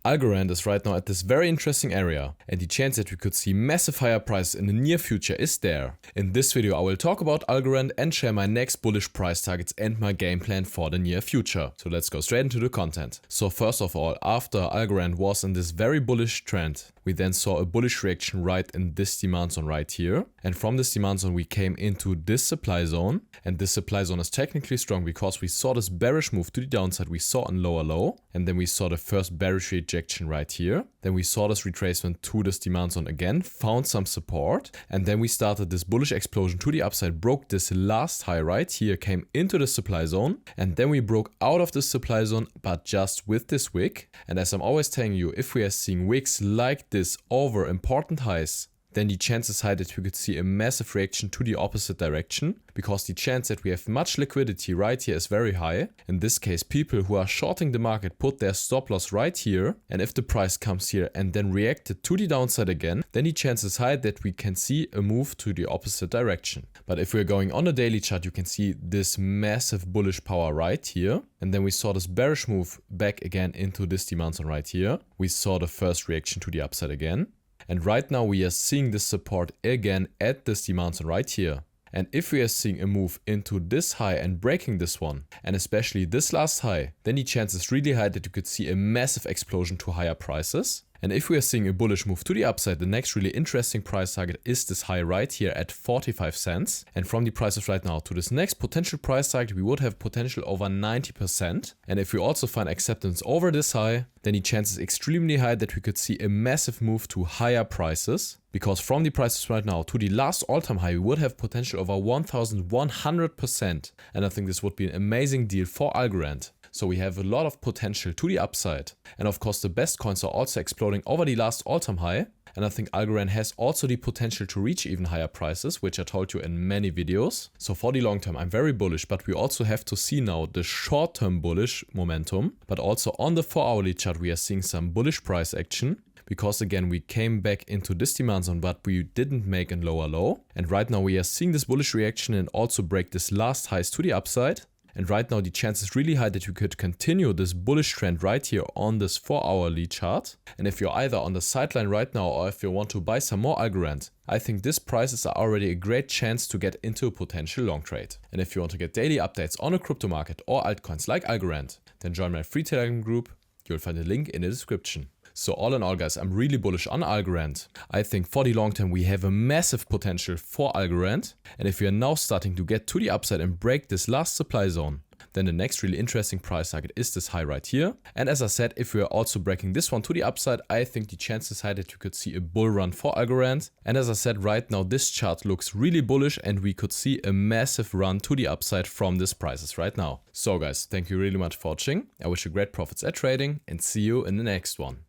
Algorand is right now at this very interesting area, and the chance that we could see massive higher prices in the near future is there. In this video I will talk about Algorand and share my next bullish price targets and my game plan for the near future. So let's go straight into the content. So first of all, after Algorand was in this very bullish trend, we then saw a bullish reaction right in this demand zone right here. And from this demand zone we came into this supply zone, and this supply zone is technically strong because we saw this bearish move to the downside we saw in lower low, and then we saw the first bearish rejection right here. Then we saw this retracement to this demand zone again, found some support, and then we started this bullish explosion to the upside, broke this last high right here, came into the supply zone, and then we broke out of the supply zone, but just with this wick. And as I'm always telling you, if we are seeing wicks like this over important highs, then the chance is high that we could see a massive reaction to the opposite direction, because the chance that we have much liquidity right here is very high. In this case, people who are shorting the market put their stop loss right here, and if the price comes here and then reacted to the downside again, then the chance is high that we can see a move to the opposite direction. But if we're going on a daily chart, you can see this massive bullish power right here, and then we saw this bearish move back again into this demand zone right here. We saw the first reaction to the upside again. And right now we are seeing this support again at this demand zone right here. And if we are seeing a move into this high and breaking this one, and especially this last high, then the chance is really high that you could see a massive explosion to higher prices. And if we are seeing a bullish move to the upside, the next really interesting price target is this high right here at 45 cents. And from the prices right now to this next potential price target, we would have potential over 90%. And if we also find acceptance over this high, then the chance is extremely high that we could see a massive move to higher prices. Because from the prices right now to the last all-time high, we would have potential over 1100%. And I think this would be an amazing deal for Algorand. So we have a lot of potential to the upside. And of course the best coins are also exploding over the last all-time high. And I think Algorand has also the potential to reach even higher prices, which I told you in many videos. So for the long term, I'm very bullish, but we also have to see now the short-term bullish momentum. But also on the 4-hourly chart, we are seeing some bullish price action. Because again, we came back into this demand zone, but we didn't make a lower low. And right now we are seeing this bullish reaction and also break this last highs to the upside. And right now the chance is really high that we could continue this bullish trend right here on this 4-hourly chart. And if you're either on the sideline right now or if you want to buy some more Algorand, I think these prices are already a great chance to get into a potential long trade. And if you want to get daily updates on a crypto market or altcoins like Algorand, then join my free Telegram group. You'll find a link in the description. So all in all guys, I'm really bullish on Algorand. I think for the long term we have a massive potential for Algorand. And if we are now starting to get to the upside and break this last supply zone, then the next really interesting price target is this high right here. And as I said, if we are also breaking this one to the upside, I think the chance is high that you could see a bull run for Algorand. And as I said, right now this chart looks really bullish and we could see a massive run to the upside from these prices right now. So guys, thank you really much for watching. I wish you great profits at trading and see you in the next one.